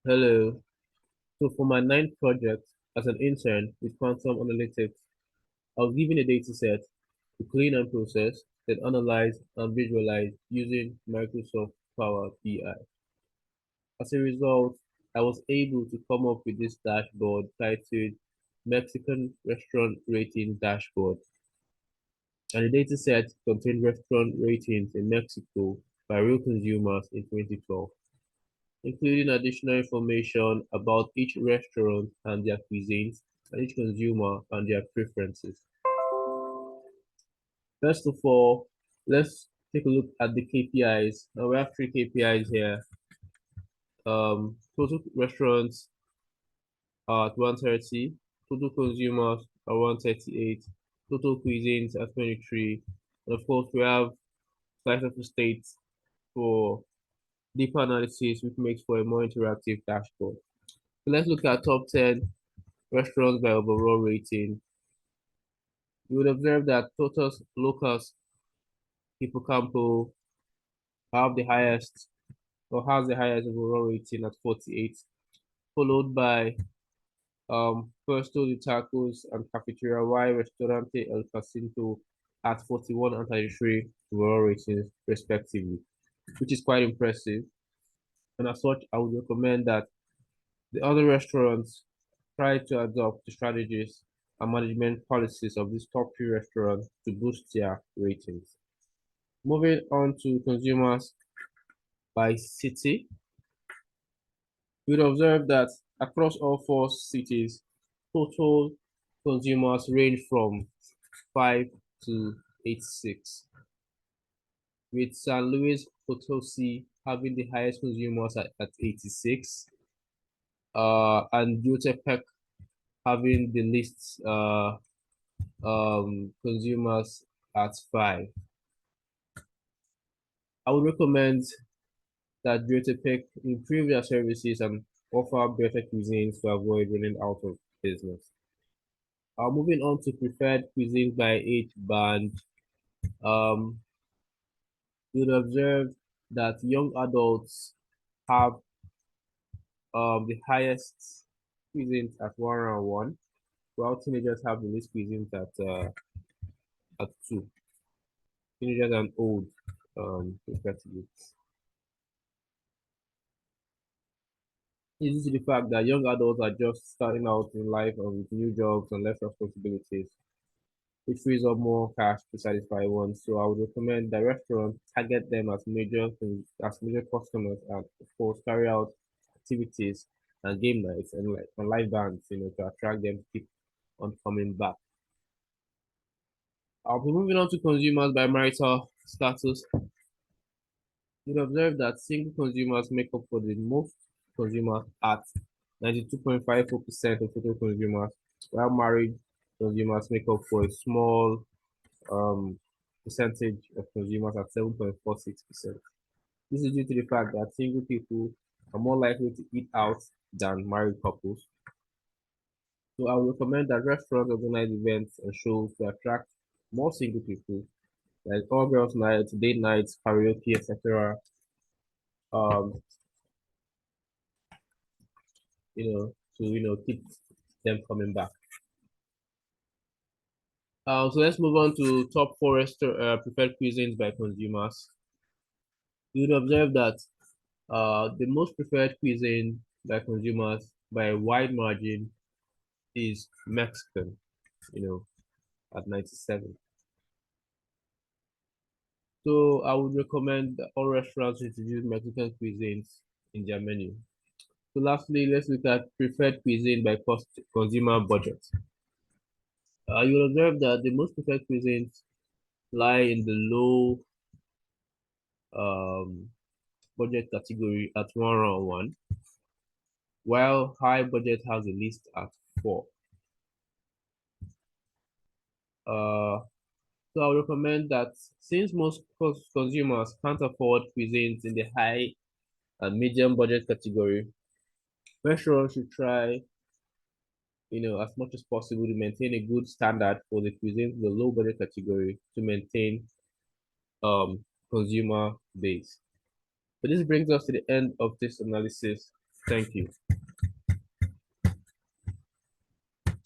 Hello. So for my ninth project as an intern with quantum analytics, I was given a data set to clean and process, then analyze and visualize using Microsoft Power BI. As a result, I was able to come up with this dashboard titled Mexican Restaurant Rating Dashboard. And the data set contained restaurant ratings in Mexico by real consumers in 2012, including additional information about each restaurant and their cuisines, and each consumer and their preferences. First of all, let's take a look at the KPIs. Now we have three KPIs here. Total restaurants are at 130, total consumers are 138, total cuisines at 23, and of course we have slice of the states for deeper analysis, which makes for a more interactive dashboard. So let's look at top 10 restaurants by overall rating. You would observe that Totos Locus Hippocampo have the highest or has the highest overall rating at 48, followed by Puesto de Tacos and Cafeteria Y Restaurante El Jacinto at 41 and 33 overall ratings respectively, which is quite impressive. And as such, I would recommend that the other restaurants try to adopt the strategies and management policies of these top three restaurants to boost their ratings. Moving on to consumers by city, you'd observe that across all four cities, total consumers range from 5 to 86, with San Luis Potosi having the highest consumers at 86, and Jutepec having the least consumers at 5. I would recommend that Jutepec improve their services and offer better cuisines to avoid running out of business. Moving on to preferred cuisines by age band, um, you'd observe that young adults have the highest cuisines at 101, while teenagers have the least cuisines at 2. Teenagers and old, respectively. This is the fact that young adults are just starting out in life and with new jobs and less responsibilities, which frees up more cash to satisfy wants. So I would recommend that restaurants target them as major customers and of course carry out activities and game nights and like and live bands, to attract them to keep on coming back. I'll be moving on to consumers by marital status. You'd observe that single consumers make up for the most consumers at 92.54% of total consumers, while married consumers make up for a small um, percentage of consumers at 7.46%. This is due to the fact that single people are more likely to eat out than married couples. So I would recommend that restaurants organize events and shows to attract more single people, like all girls nights, date nights, karaoke, etc. Um, to keep them coming back. So let's move on to top four preferred cuisines by consumers. You'd observe that the most preferred cuisine by consumers by a wide margin is Mexican, at 97. So I would recommend that all restaurants introduce Mexican cuisines in their menu. So lastly, let's look at preferred cuisine by consumer budget. You'll observe that the most preferred cuisines lie in the low um, budget category at 101, while high budget has a list at 4. Uh, so I would recommend that since most consumers can't afford cuisines in the high and medium budget category, restaurants should try, as much as possible to maintain a good standard for the cuisines in the low budget category to maintain consumer base. So this brings us to the end of this analysis. Thank you.